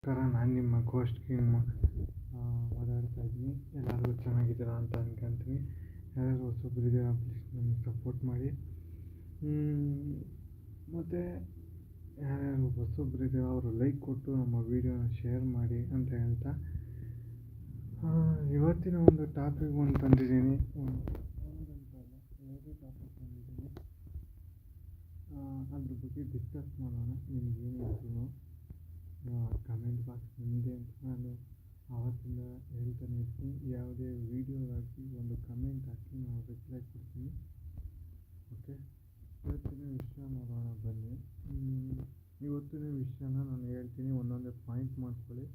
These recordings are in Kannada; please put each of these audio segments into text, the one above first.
ನಾನು ನಿಮ್ಮ ಗೋಸ್ಟ್ ಕಿಂಗ್ ಓಡಾಡ್ತಾ ಇದ್ದೀನಿ. ಎಲ್ಲರಿಗೂ ಚೆನ್ನಾಗಿದ್ದೀರಾ ಅಂತ ಅನ್ಕೊಂತೀನಿ. ಯಾರ್ಯಾರು ಹೊಸೊಬ್ಬರಿದ್ದೀರಾ ಪ್ಲೀಸ್ ನಮಗೆ ಸಪೋರ್ಟ್ ಮಾಡಿ. ಮತ್ತು ಯಾರ್ಯಾರು ಹೊಸೊಬ್ಬರಿದ್ದೀರಾ ಅವರು ಲೈಕ್ ಕೊಟ್ಟು ನಮ್ಮ ವೀಡಿಯೋನ ಶೇರ್ ಮಾಡಿ ಅಂತ ಹೇಳ್ತಾ ಇವತ್ತಿನ ಒಂದು ಟಾಪಿಕ್ ಬಂದಿದ್ದೀನಿ. ಯಾವುದೇ ಟಾಪಿಕ್ ಬಂದಿದ್ದೀನಿ ಅದ್ರ ಬಗ್ಗೆ ಡಿಸ್ಕಸ್ ಮಾಡೋಣ. ನಿಮ್ಗೇನಿದ್ರು ಕಮೆಂಟ್ ಬಾಕ್ಸ್ ನಿಮ್ಮದೇ ಅಂತ ನಾನು ಆವತ್ತಿಂದ ಹೇಳ್ತಾನೆ ಇರ್ತೀನಿ. ಯಾವುದೇ ವೀಡಿಯೋಗಾಗಿ ಒಂದು ಕಮೆಂಟ್ ಹಾಕಿ ನಾನು ರಿಪ್ಲೈ ಕೊಡ್ತೀನಿ. ಓಕೆ, ಇವತ್ತಿನ ವಿಷಯ ನೋಡೋಣ ಬನ್ನಿ. ಇವತ್ತಿನ ವಿಷಯನ ನಾನು ಹೇಳ್ತೀನಿ, ಒಂದೊಂದೇ ಪಾಯಿಂಟ್ ಮಾಡ್ಕೊಳ್ಳಿ.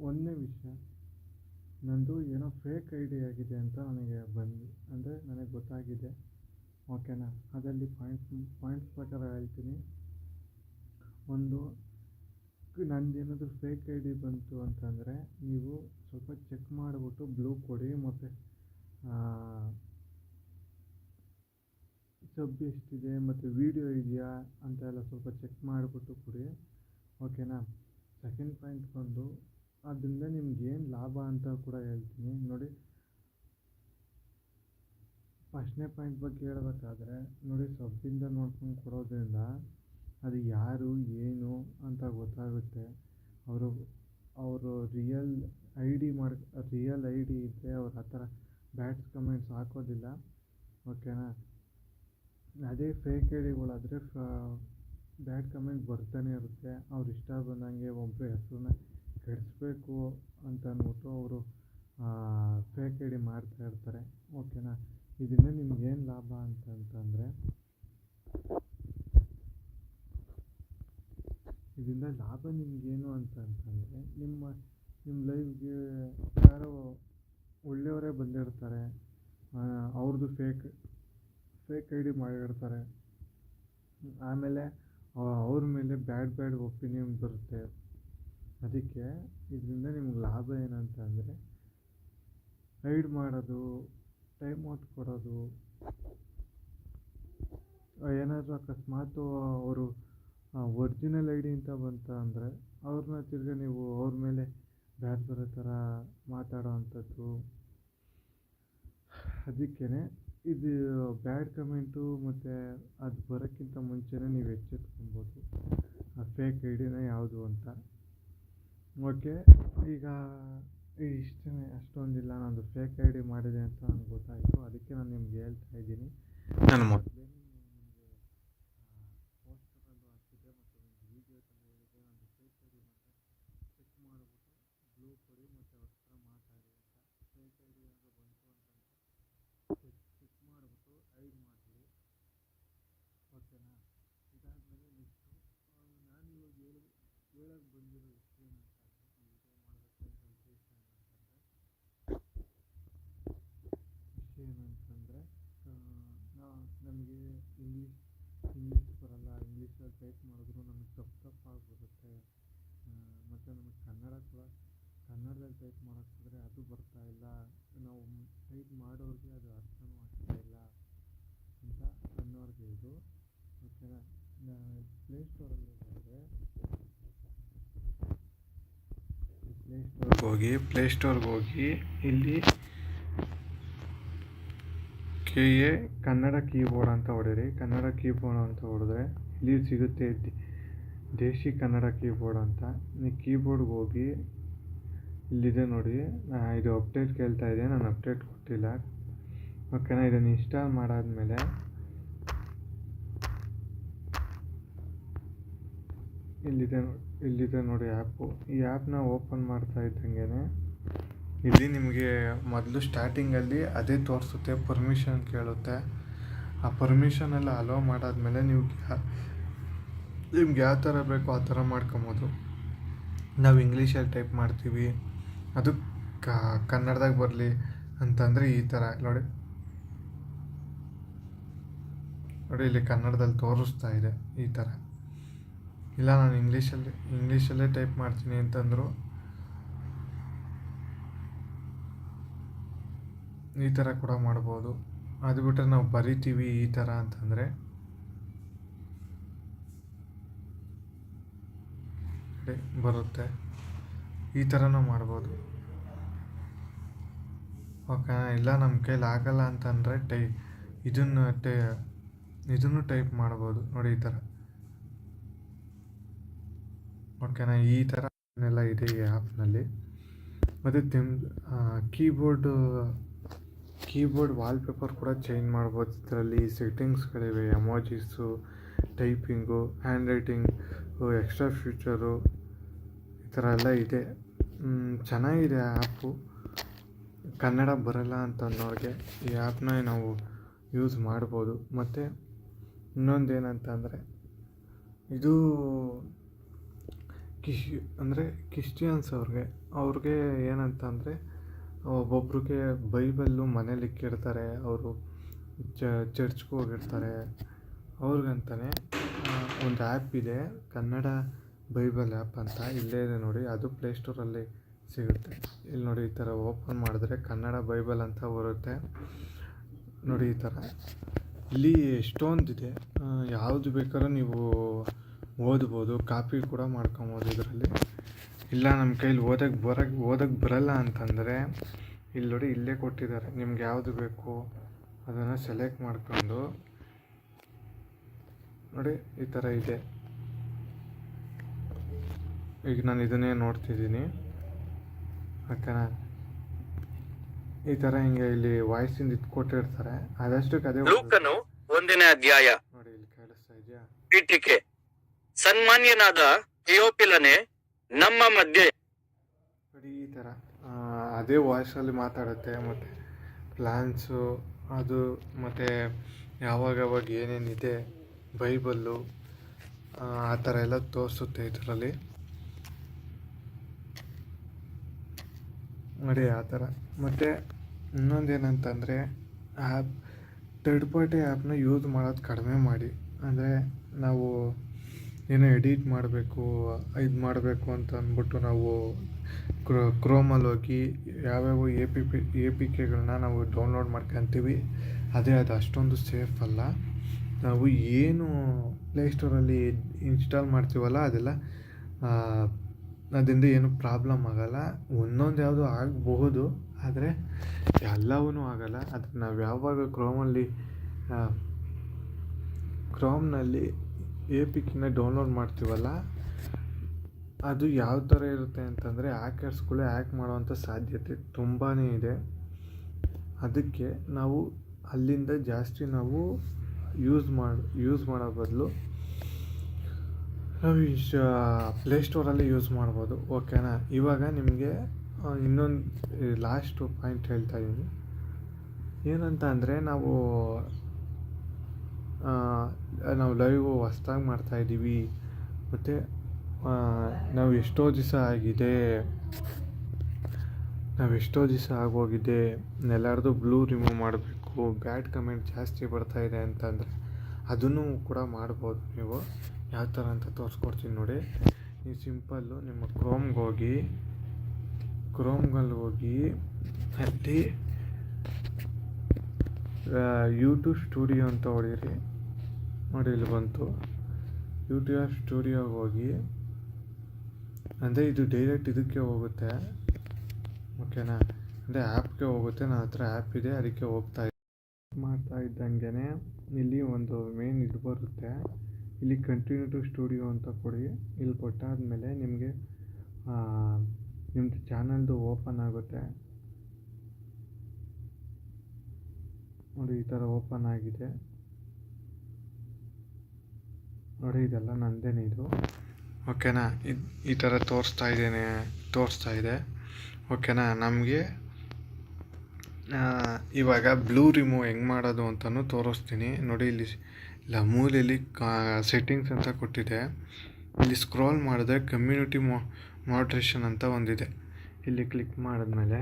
ಒಂದನೇ ವಿಷಯ, ನಂದು ಏನೋ ಫೇಕ್ ಐ ಡಿ ಆಗಿದೆ ಅಂತ ನನಗೆ ಗೊತ್ತಾಗಿದೆ. ಓಕೆನಾ? ಅದರಲ್ಲಿ ಪಾಯಿಂಟ್ಸ್ ಪ್ರಕಾರ ಹೇಳ್ತೀನಿ. ಒಂದು, ನಂದೇನಾದರೂ ಫೇಕ್ ಐ ಡಿ ಬಂತು ಅಂತಂದರೆ ನೀವು ಸ್ವಲ್ಪ ಚೆಕ್ ಮಾಡಿಬಿಟ್ಟು ಬ್ಲೂ ಕೊಡಿ, ಮತ್ತು ಸಬ್ ಎಷ್ಟಿದೆ ಮತ್ತು ವೀಡಿಯೋ ಇದೆಯಾ ಅಂತ ಎಲ್ಲ ಸ್ವಲ್ಪ ಚೆಕ್ ಮಾಡಿಬಿಟ್ಟು ಕೊಡಿ. ಓಕೆನಾ? ಸೆಕೆಂಡ್ ಪಾಯಿಂಟ್ ಬಂದು, ಅದರಿಂದ ನಿಮ್ಗೇನು ಲಾಭ ಅಂತ ಕೂಡ ಹೇಳ್ತೀನಿ ನೋಡಿ. ಫಸ್ಟ್ನೇ ಪಾಯಿಂಟ್ ಬಗ್ಗೆ ಹೇಳ್ಬೇಕಾದ್ರೆ ನೋಡಿ, ಸಬ್ಬಿಂದ ನೋಡ್ಕೊಂಡು ಕೊಡೋದ್ರಿಂದ ಅದು ಯಾರು ಏನು ಅಂತ ಗೊತ್ತಾಗುತ್ತೆ. ಅವರು ರಿಯಲ್ ಐ ಡಿ ಇದ್ದರೆ ಅವ್ರು ಆ ಥರ ಬ್ಯಾಡ್ಸ್ ಕಮೆಂಟ್ಸ್ ಹಾಕೋದಿಲ್ಲ. ಓಕೆನಾ? ಅದೇ ಫೇಕ್ ಐ ಡಿಗಳಾದರೆ ಬ್ಯಾಡ್ ಕಮೆಂಟ್ ಬರ್ತಾನೆ ಇರುತ್ತೆ. ಅವ್ರು ಇಷ್ಟ ಬಂದಂಗೆ ಒಬ್ಬರು ಹೆಸರನ್ನ ಕೆಡಿಸ್ಬೇಕು ಅಂತ ಅಂದ್ಬಿಟ್ಟು ಅವರು ಫೇಕ್ ಐ ಡಿ ಮಾಡ್ತಾ ಇರ್ತಾರೆ. ಓಕೆನಾ? ಇದರಿಂದ ನಿಮ್ಗೇನು ಲಾಭ ಅಂತಂದರೆ, ಇದರಿಂದ ಲಾಭ ನಿಮಗೇನು ಅಂತಂದರೆ, ನಿಮ್ಮ ಲೈವ್ಗೆ ಯಾರೋ ಒಳ್ಳೆಯವರೇ ಬಂದಿರ್ತಾರೆ, ಅವ್ರದ್ದು ಫೇಕ್ ಐ ಡಿ ಮಾಡಿರ್ತಾರೆ. ಆಮೇಲೆ ಅವ್ರ ಮೇಲೆ ಬ್ಯಾಡ್ ಒಪಿನಿಯನ್ ಬರುತ್ತೆ. ಅದಕ್ಕೆ ಇದರಿಂದ ನಿಮ್ಗೆ ಲಾಭ ಏನಂತಂದರೆ, ಹೈಡ್ ಮಾಡೋದು, ಟೈಮ್ ಔಟ್ ಕೊಡೋದು. ಏನಾದರೂ ಅಕಸ್ಮಾತು ಅವರು ಒರಿಜಿನಲ್ ಐ ಡಿ ಅಂತ ಬಂತ ಅಂದರೆ ಅವ್ರನ್ನ ತಿರ್ಗಿ ನೀವು ಅವ್ರ ಮೇಲೆ ಬೇರೆ ಥರ ಮಾತಾಡೋ ಅಂಥದ್ದು. ಅದಕ್ಕೇ ಇದು ಬ್ಯಾಡ್ ಕಮೆಂಟು ಮತ್ತು ಅದು ಬರೋಕ್ಕಿಂತ ಮುಂಚೆನೇ ನೀವು ಎಚ್ಚೆತ್ಕೊಬೋದು ಆ ಫೇಕ್ ಐ ಡಿನ ಯಾವುದು ಅಂತ. ಓಕೆ, ಈಗ ಇಷ್ಟೇ, ಅಷ್ಟೊಂದಿಲ್ಲ. ನಂದು ಫೇಕ್ ಐ ಡಿ ಮಾಡಿದೆ ಅಂತ ನನಗೆ ಗೊತ್ತಾಯಿತು. ಅದಕ್ಕೆ ನಾನು ನಿಮ್ಗೆ ಹೇಳ್ತಾ ಇದ್ದೀನಿ. ನಾನು ಮೊದಲೇ ನಿಮಗೆ ಪೋಸ್ಟರಲ್ಲೂ ಹಾಕಿದ್ದೆ ಮತ್ತು ಒಂದು ವೀಡಿಯೋದಲ್ಲಿ ಹೇಳಿದೆ, ನಂದು ಫೇಕ್ ಐ ಡಿ ಮಾತ್ರ ಚೆಕ್ ಮಾಡಿಬಿಟ್ಟು ಬ್ಲೂ ಕೊಡಿ ಮತ್ತು ಅವ್ರ ಹತ್ರ ಮಾತಾಡಿ ಅಂತ. ಫೇಕ್ ಐ ಡಿ ಏನಾದರೂ ಬಂತು ಅಂತಂದರೆ ಚೆಕ್ ಮಾಡಿಬಿಟ್ಟು ಹೈಡ್ ಮಾಡಿಬಿಡಿ. ಓಕೆನಾ? ಇದಾದಮೇಲೆ ನೆಕ್ಸ್ಟು ನಾನು ಇವಾಗ ಹೇಳಕ್ಕೆ ಬಂದಿರೋ ವಿಷಯ ಏನಂತಂದರೆ, ನಮಗೆ ಇಂಗ್ಲೀಷ್ ಬರಲ್ಲ. ಇಂಗ್ಲೀಷಲ್ಲಿ ಟೈಪ್ ಮಾಡಿದ್ರು ನಮಗೆ ತಪ್ಪಾಗಿ ಬರುತ್ತೆ. ಮತ್ತು ನಮಗೆ ಕನ್ನಡದಲ್ಲಿ ಟೈಪ್ ಮಾಡೋಕ್ಕಾದ್ರೆ ಅದು ಬರ್ತಾ ಇಲ್ಲ. ನಾವು ಟೈಪ್ ಮಾಡೋರಿಗೆ ಅದು ಅರ್ಥನೂ ಆಗ್ತಾ ಇಲ್ಲ ಅಂತ ಅನ್ನೋರಿಗೆ ಇದು. ಓಕೆನಾ? ಪ್ಲೇಸ್ಟೋರಲ್ಲಿ ಹೋದರೆ ಪ್ಲೇಸ್ಟೋರ್ಗೆ ಹೋಗಿ ಇಲ್ಲಿ ಕನ್ನಡ ಕೀಬೋರ್ಡ್ ಅಂತ ಹೊಡೀರಿ. ಕನ್ನಡ ಕೀಬೋರ್ಡ್ ಅಂತ ಹೊಡೆದ್ರೆ ಇಲ್ಲಿ ಸಿಗುತ್ತೆ ದೇಶಿ ಕನ್ನಡ ಕೀಬೋರ್ಡ್ ಅಂತ. ನೀವು ಕೀಬೋರ್ಡ್ಗೆ ಹೋಗಿ ಇಲ್ಲಿದೆ ನೋಡಿ, ಇದು ಅಪ್ಡೇಟ್ ಕೇಳ್ತಾ ಇದೆ, ನಾನು ಅಪ್ಡೇಟ್ ಕೊಟ್ಟಿಲ್ಲ. ಓಕೆನಾ? ಇದನ್ನು ಇನ್ಸ್ಟಾಲ್ ಮಾಡಾದಮೇಲೆ ಇಲ್ಲಿದೆ ನೋಡಿ ಆ್ಯಪು. ಈ ಆ್ಯಪ್ನ ಓಪನ್ ಮಾಡ್ತಾ ಇದ್ದಂಗೆ ಇಲ್ಲಿ ನಿಮಗೆ ಮೊದಲು ಸ್ಟಾರ್ಟಿಂಗಲ್ಲಿ ಅದೇ ತೋರಿಸುತ್ತೆ, ಪರ್ಮಿಷನ್ ಕೇಳುತ್ತೆ. ಆ ಪರ್ಮಿಷನೆಲ್ಲ ಅಲೋ ಮಾಡಾದ್ಮೇಲೆ ನಿಮ್ಗೆ ಯಾವ ಥರ ಬೇಕೋ ಆ ಥರ ಮಾಡ್ಕೊಬೋದು. ನಾವು ಇಂಗ್ಲೀಷಲ್ಲಿ ಟೈಪ್ ಮಾಡ್ತೀವಿ, ಅದು ಕನ್ನಡದಾಗ ಬರಲಿ ಅಂತಂದರೆ ಈ ಥರ ನೋಡಿ ಇಲ್ಲಿ ಕನ್ನಡದಲ್ಲಿ ತೋರಿಸ್ತಾ ಇದೆ ಈ ಥರ. ಇಲ್ಲ ನಾನು ಇಂಗ್ಲೀಷಲ್ಲೇ ಟೈಪ್ ಮಾಡ್ತೀನಿ ಅಂತಂದರು ಈ ಥರ ಕೂಡ ಮಾಡ್ಬೋದು. ಅದು ಬಿಟ್ಟರೆ ನಾವು ಬರಿತೀವಿ ಈ ಥರ ಅಂತಂದರೆ ನೋಡಿ ಬರುತ್ತೆ. ಈ ಥರನೂ ಮಾಡ್ಬೋದು. ಓಕೆ, ಇಲ್ಲ ನಮ್ಮ ಕೈಲಿ ಆಗಲ್ಲ ಅಂತಂದರೆ ಇದನ್ನು ಟೈಪ್ ಮಾಡ್ಬೋದು ನೋಡಿ ಈ ಥರ. ಓಕೆನಾ, ಈ ಥರ ಎಲ್ಲ ಇದೆ ಈ ಆ್ಯಪ್ನಲ್ಲಿ. ಮತ್ತು ಕೀಬೋರ್ಡ್ ವಾಲ್ಪೇಪರ್ ಕೂಡ ಚೇಂಜ್ ಮಾಡ್ಬೋದು. ಇದರಲ್ಲಿ ಸೆಟ್ಟಿಂಗ್ಸ್ಗಳಿವೆ, emojis, typing, handwriting, extra future, ಈ ಥರ ಎಲ್ಲ ಇದೆ. ಚೆನ್ನಾಗಿದೆ ಆ್ಯಪು. ಕನ್ನಡ ಬರಲ್ಲ ಅಂತ ಅನ್ನೋರಿಗೆ ಈ ಆ್ಯಪ್ನ ನಾವು ಯೂಸ್ ಮಾಡ್ಬೋದು. ಮತ್ತು ಇನ್ನೊಂದೇನಂತಂದರೆ ಇದು ಕ್ರಿಶ್ಚಿಯನ್ಸ್ ಅವ್ರಿಗೆ ಏನಂತಂದರೆ ಒಬ್ಬೊಬ್ರಿಗೆ ಬೈಬಲ್ಲು ಮನೇಲಿ ಇಕ್ಕಿರ್ತಾರೆ, ಅವರು ಚರ್ಚ್ಗೆ ಹೋಗಿರ್ತಾರೆ. ಅವ್ರಿಗಂತಲೇ ಒಂದು ಆ್ಯಪ್ ಇದೆ, ಕನ್ನಡ ಬೈಬಲ್ ಆ್ಯಪ್ ಅಂತ. ಇಲ್ಲೇ ಇದೆ ನೋಡಿ, ಅದು ಪ್ಲೇಸ್ಟೋರಲ್ಲಿ ಸಿಗುತ್ತೆ. ಇಲ್ಲಿ ನೋಡಿ, ಈ ಥರ ಓಪನ್ ಮಾಡಿದ್ರೆ ಕನ್ನಡ ಬೈಬಲ್ ಅಂತ ಬರುತ್ತೆ ನೋಡಿ. ಈ ಥರ ಇಲ್ಲಿ ಎಷ್ಟೊಂದಿದೆ, ಯಾವುದು ಬೇಕಾದ್ರೂ ನೀವು ಓದ್ಬೋದು, ಕಾಪಿ ಕೂಡ ಮಾಡ್ಕೊಬೋದು ಇದರಲ್ಲಿ. ಇಲ್ಲ ನಮ್ಮ ಕೈಲಿ ಓದಕ್ಕೆ ಬರಲ್ಲ ಅಂತಂದರೆ ಇಲ್ಲಿ ನೋಡಿ, ಇಲ್ಲೇ ಕೊಟ್ಟಿದ್ದಾರೆ. ನಿಮ್ಗೆ ಯಾವುದು ಬೇಕು ಅದನ್ನು ಸೆಲೆಕ್ಟ್ ಮಾಡ್ಕೊಂಡು ನೋಡಿ, ಈ ಥರ ಇದೆ. ಈಗ ನಾನು ಇದನ್ನೇ ನೋಡ್ತಿದ್ದೀನಿ. ಓಕೆನಾ, ಈ ಥರ ಹಿಂಗೆ ಇಲ್ಲಿ ವಾಯ್ಸಿಂದ ಕೊಟ್ಟಿರ್ತಾರೆ. ಅದಷ್ಟಕ್ಕೆ ಅದೇ ಲೂಕನು 1ನೇ ಅಧ್ಯಾಯ. ನೋಡಿ, ಇಲ್ಲಿ ಕೇಳಿಸ್ತಾ ಇದೆಯಾ? ಪೀಠಿಕೆ. ಸನ್ಮಾನ್ಯನಾದ ಥಿಯೋಫಿಲನೇ, ನಮ್ಮ ಮಧ್ಯೆ. ನೋಡಿ, ಈ ಥರ ಅದೇ ವಾಯ್ಸಲ್ಲಿ ಮಾತಾಡುತ್ತೆ. ಮತ್ತು ಪ್ಲ್ಯಾನ್ಸು ಅದು, ಮತ್ತು ಯಾವಾಗ ಏನೇನಿದೆ ಬೈಬಲ್ಲು, ಆ ಥರ ಎಲ್ಲ ತೋರಿಸುತ್ತೆ ಇದರಲ್ಲಿ ನೋಡಿ, ಆ ಥರ. ಮತ್ತು ಇನ್ನೊಂದೇನಂತಂದರೆ ಥರ್ಡ್ ಪಾರ್ಟಿ ಆ್ಯಪ್ನ ಯೂಸ್ ಮಾಡೋದು ಕಡಿಮೆ ಮಾಡಿ. ಅಂದರೆ ನಾವು ಏನೋ ಎಡಿಟ್ ಮಾಡಬೇಕು, ಇದು ಮಾಡಬೇಕು ಅಂತ ಅಂದ್ಬಿಟ್ಟು ನಾವು ಕ್ರೋಮಲ್ಲಿ ಹೋಗಿ ಯಾವ್ಯಾವ ಎ ಪಿ ಕೆಗಳನ್ನ ನಾವು ಡೌನ್ಲೋಡ್ ಮಾಡ್ಕೊತೀವಿ. ಅದು ಅಷ್ಟೊಂದು ಸೇಫ್ ಅಲ್ಲ. ನಾವು ಏನು ಪ್ಲೇಸ್ಟೋರಲ್ಲಿ ಇನ್ಸ್ಟಾಲ್ ಮಾಡ್ತೀವಲ್ಲ, ಅದೆಲ್ಲ ಅದರಿಂದ ಏನು ಪ್ರಾಬ್ಲಮ್ ಆಗೋಲ್ಲ. ಒಂದೊಂದು ಯಾವುದೋ ಆಗಬಹುದು, ಆದರೆ ಎಲ್ಲವೂ ಆಗೋಲ್ಲ. ಅದಕ್ಕೆ ನಾವು ಯಾವಾಗ ಕ್ರೋಮ್ನಲ್ಲಿ ಎ ಪಿ ಕೆನ ಡೌನ್ಲೋಡ್ ಮಾಡ್ತೀವಲ್ಲ, ಅದು ಯಾವ ಥರ ಇರುತ್ತೆ ಅಂತಂದರೆ ಹ್ಯಾಕರ್ಸ್ಗಳೇ ಹ್ಯಾಕ್ ಮಾಡುವಂಥ ಸಾಧ್ಯತೆ ತುಂಬಾ ಇದೆ. ಅದಕ್ಕೆ ನಾವು ಅಲ್ಲಿಂದ ಜಾಸ್ತಿ ನಾವು ಯೂಸ್ ಮಾಡೋ ಬದಲು ನಾವು ಪ್ಲೇಸ್ಟೋರಲ್ಲಿ ಯೂಸ್ ಮಾಡ್ಬೋದು. ಓಕೆನಾ, ಇವಾಗ ನಿಮಗೆ ಇನ್ನೊಂದು ಲಾಸ್ಟು ಪಾಯಿಂಟ್ ಹೇಳ್ತಾ ಇದ್ದೀನಿ. ಏನಂತ ಅಂದರೆ ನಾವು ಲೈವ್ ಹೊಸ್ದಾಗಿ ಮಾಡ್ತಾಯಿದ್ದೀವಿ, ಮತ್ತು ನಾವು ಎಷ್ಟೋ ದಿವಸ ಆಗೋಗಿದೆ, ಎಲ್ಲರದು ಬ್ಲೂ ರಿಮೂವ್ ಮಾಡಬೇಕು, ಬ್ಯಾಡ್ ಕಮೆಂಟ್ ಜಾಸ್ತಿ ಬರ್ತಾಯಿದೆ ಅಂತಂದರೆ ಅದನ್ನು ಕೂಡ ಮಾಡ್ಬೋದು. ನೀವು ಯಾವ ಥರ ಅಂತ ತೋರಿಸ್ಕೊಡ್ತೀನಿ ನೋಡಿ. ನೀವು ಸಿಂಪಲ್ಲು ನಿಮ್ಮ ಕ್ರೋಮ್ಗೆ ಹೋಗಿ ಅಲ್ಲಿ ಯೂಟ್ಯೂಬ್ ಸ್ಟುಡಿಯೋ ಅಂತ ಹೊಡೀರಿ ನೋಡಿ, ಇಲ್ಲಿ ಬಂತು. ಯೂಟ್ಯೂಬ್ ಸ್ಟುಡಿಯೋಗೆ ಹೋಗಿ, ಅಂದರೆ ಇದು ಡೈರೆಕ್ಟ್ ಇದಕ್ಕೆ ಹೋಗುತ್ತೆ. ಓಕೆನಾ, ಅಂದರೆ ಆ್ಯಪ್ಗೆ ಹೋಗುತ್ತೆ. ನನ್ನ ಹತ್ರ ಆ್ಯಪ್ ಇದೆ, ಅದಕ್ಕೆ ಮಾಡ್ತಾ ಇದ್ದಂಗೆ ಇಲ್ಲಿ ಒಂದು ಮೇನ್ ಇದು ಬರುತ್ತೆ. ಇಲ್ಲಿ ಕಂಟಿನ್ಯೂ ಟು ಸ್ಟುಡಿಯೋ ಅಂತ ಕೊಡಿ. ಇಲ್ಲಿ ಕೊಟ್ಟಾದಮೇಲೆ ನಿಮಗೆ ನಿಮ್ಮದು ಚಾನಲ್ದು ಓಪನ್ ಆಗುತ್ತೆ ನೋಡಿ. ಈ ಥರ ಓಪನ್ ಆಗಿದೆ ನೋಡಿ, ಇದೆಲ್ಲ ನಂದೇನೆ ಇದು. ಓಕೆನಾ, ಈ ಥರ ತೋರಿಸ್ತಾ ಇದೆ. ಓಕೆನಾ, ನಮಗೆ ಇವಾಗ ಬ್ಲೂ ರಿಮೂವ್ ಹೆಂಗೆ ಮಾಡೋದು ಅಂತಲೂ ತೋರಿಸ್ತೀನಿ ನೋಡಿ. ಇಲ್ಲಿ ಮೂಲೆಯಲ್ಲಿ ಸೆಟ್ಟಿಂಗ್ಸ್ ಅಂತ ಕೊಟ್ಟಿದೆ. ಇಲ್ಲಿ ಸ್ಕ್ರೋಲ್ ಮಾಡಿದ್ರೆ ಕಮ್ಯುನಿಟಿ ಮಾಡ್ರೇಷನ್ ಅಂತ ಒಂದಿದೆ. ಇಲ್ಲಿ ಕ್ಲಿಕ್ ಮಾಡಿದ್ಮೇಲೆ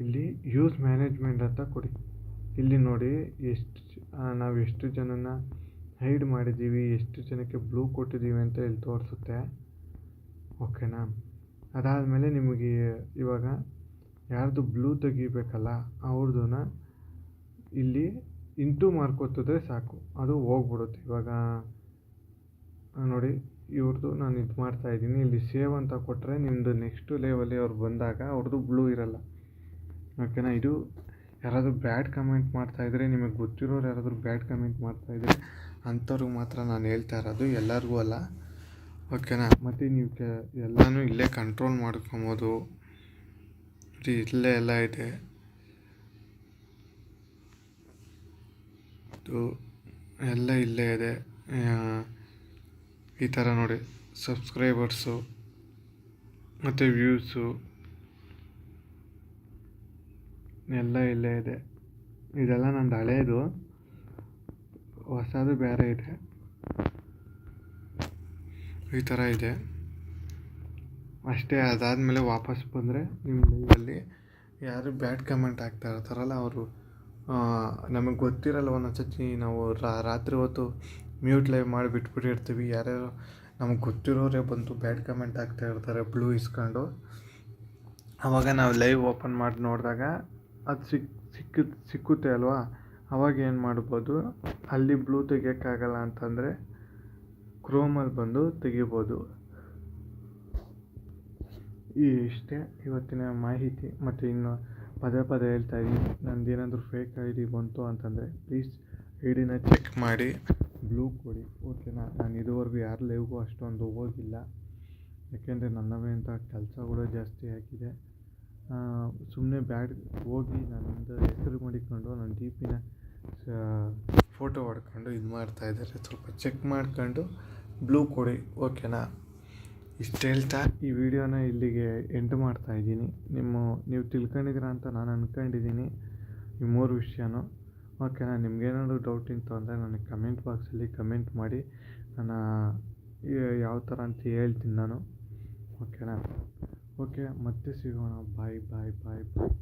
ಇಲ್ಲಿ ಯೂಸ್ ಮ್ಯಾನೇಜ್ಮೆಂಟ್ ಅಂತ ಕೊಡಿ. ಇಲ್ಲಿ ನೋಡಿ, ನಾವು ಎಷ್ಟು ಜನನ ಹೈಡ್ ಮಾಡಿದ್ದೀವಿ, ಎಷ್ಟು ಜನಕ್ಕೆ ಬ್ಲೂ ಕೊಟ್ಟಿದ್ದೀವಿ ಅಂತ ಇಲ್ಲಿ ತೋರಿಸುತ್ತೆ. ಓಕೆನಾ, ಅದಾದಮೇಲೆ ನಿಮಗೆ ಇವಾಗ ಯಾರ್ದು ಬ್ಲೂ ತೆಗಿಬೇಕಲ್ಲ ಅವ್ರದ್ದನ್ನ ಇಲ್ಲಿ ಇಂಟು ಮಾರ್ಕ್ ಒತ್ತಿದ್ರೆ ಸಾಕು, ಅದು ಹೋಗ್ಬಿಡುತ್ತೆ. ಇವಾಗ ನೋಡಿ, ಇವ್ರದ್ದು ನಾನು ಇದು ಮಾಡ್ತಾಯಿದ್ದೀನಿ. ಇಲ್ಲಿ ಸೇವ್ ಅಂತ ಕೊಟ್ಟರೆ ನಿಮ್ಮದು ನೆಕ್ಸ್ಟು ಲೆವೆಲ್ಲಿ ಅವ್ರು ಬಂದಾಗ ಅವ್ರದ್ದು ಬ್ಲೂ ಇರಲ್ಲ. ಓಕೆನಾ? ಇದು ಯಾರಾದರೂ ಬ್ಯಾಡ್ ಕಮೆಂಟ್ ಮಾಡ್ತಾಯಿದ್ರೆ, ನಿಮಗೆ ಗೊತ್ತಿರೋರು ಯಾರಾದರೂ ಬ್ಯಾಡ್ ಕಮೆಂಟ್ ಮಾಡ್ತಾಯಿದ್ರೆ ಅಂಥವ್ರಿಗೆ ಮಾತ್ರ ನಾನು ಹೇಳ್ತಾ ಇರೋದು, ಎಲ್ಲರಿಗೂ ಅಲ್ಲ. ಓಕೆನಾ? ಮತ್ತು ನೀವು ಎಲ್ಲನೂ ಇಲ್ಲೇ ಕಂಟ್ರೋಲ್ ಮಾಡ್ಕೊಬೋದು. ಇಲ್ಲೇ ಎಲ್ಲ ಇದೆ. ಇದು ಎಲ್ಲ ಇಲ್ಲೇ ಇದೆ. ಈ ಥರ ನೋಡಿ, ಸಬ್ಸ್ಕ್ರೈಬರ್ಸು ಮತ್ತು ವ್ಯೂಸು ಎಲ್ಲ ಇಲ್ಲೇ ಇದೆ. ಇದೆಲ್ಲ ನಂದು ಹಳೇದು, ಹೊಸದು ಬೇರೆ ಇದೆ. ಈ ಥರ ಇದೆ ಅಷ್ಟೇ. ಅದಾದಮೇಲೆ ವಾಪಸ್ ಬಂದರೆ ನಿಮ್ಮ ಲೈವಲ್ಲಿ ಯಾರು ಬ್ಯಾಡ್ ಕಮೆಂಟ್ ಆಗ್ತಾ ಇರ್ತಾರಲ್ಲ ಅವರು, ನಮಗೆ ಗೊತ್ತಿರಲ್ಲ ಒಂದೊಂದು ಸತಿ ನಾವು ರಾತ್ರಿ ಹೊತ್ತು ಮ್ಯೂಟ್ ಲೈವ್ ಮಾಡಿ ಬಿಟ್ಬಿಟ್ಟಿರ್ತೀವಿ. ಯಾರ್ಯಾರು ನಮಗೆ ಗೊತ್ತಿರೋರೇ ಬಂದು ಬ್ಯಾಡ್ ಕಮೆಂಟ್ ಆಗ್ತಾ ಇರ್ತಾರೆ ಬ್ಲೂ ಇಸ್ಕೊಂಡು. ಆವಾಗ ನಾವು ಲೈವ್ ಓಪನ್ ಮಾಡಿ ನೋಡಿದಾಗ ಅದು ಸಿಕ್ಕುತ್ತೆ ಅಲ್ವಾ? ಅವಾಗ ಏನು ಮಾಡ್ಬೋದು, ಅಲ್ಲಿ ಬ್ಲೂ ತೆಗಿಯೋಕ್ಕಾಗಲ್ಲ ಅಂತಂದರೆ ಕ್ರೋಮಲ್ಲಿ ಬಂದು ತೆಗಿಬೋದು. ಇಷ್ಟೇ ಇವತ್ತಿನ ಮಾಹಿತಿ. ಮತ್ತು ಇನ್ನು ಪದೇ ಪದೇ ಹೇಳ್ತಾ ಇದ್ದೀನಿ, ನಂದೇನಾದರೂ ಫೇಕ್ ಐ ಡಿ ಬಂತು ಅಂತಂದರೆ ಪ್ಲೀಸ್ ಐ ಡಿನ ಚೆಕ್ ಮಾಡಿ ಬ್ಲೂ ಕೊಡಿ. ಓಕೆನಾ? ನಾನು ಇದುವರೆಗೂ ಯಾರ ಲೈವ್ಗೂ ಅಷ್ಟೊಂದು ಹೋಗಿಲ್ಲ, ಯಾಕೆಂದರೆ ನನ್ನವೇ ಅಂತ ಕೆಲಸಗಳು ಜಾಸ್ತಿ ಆಗಿದೆ. ಸುಮ್ಮನೆ ಬ್ಯಾಡ್ ಹೋಗಿ ನನ್ನದು ಹೆಸರು ಮಾಡಿಕೊಂಡು ನನ್ನ ಡಿ ಪಿನ ಫೋಟೋ ಹೊಡ್ಕೊಂಡು ಇದು ಮಾಡ್ತಾಯಿದ್ದಾರೆ. ಸ್ವಲ್ಪ ಚೆಕ್ ಮಾಡ್ಕೊಂಡು ಬ್ಲೂ ಕೊಡಿ. ಓಕೆನಾ? ಇಷ್ಟು ಹೇಳ್ತಾ ಈ ವಿಡಿಯೋನ ಇಲ್ಲಿಗೆ ಎಂಡ್ ಮಾಡ್ತಾಯಿದ್ದೀನಿ. ನೀವು ತಿಳ್ಕೊಂಡಿದ್ದೀರ ಅಂತ ನಾನು ಅಂದ್ಕೊಂಡಿದ್ದೀನಿ ಈ 3 ವಿಷಯನೂ. ಓಕೆನಾ? ನಿಮ್ಗೇನಾದರೂ ಡೌಟ್ ಇತ್ತು ಅಂದರೆ ನನಗೆ ಕಮೆಂಟ್ ಬಾಕ್ಸಲ್ಲಿ ಕಮೆಂಟ್ ಮಾಡಿ, ನಾನು ಯಾವ ಥರ ಅಂತ ಹೇಳ್ತೀನಿ ನಾನು. ಓಕೆನಾ? ಓಕೆ, ಮತ್ತೆ ಸಿಗೋಣ. ಬಾಯ್ ಬಾಯ್ ಬಾಯ್ ಬಾಯ್.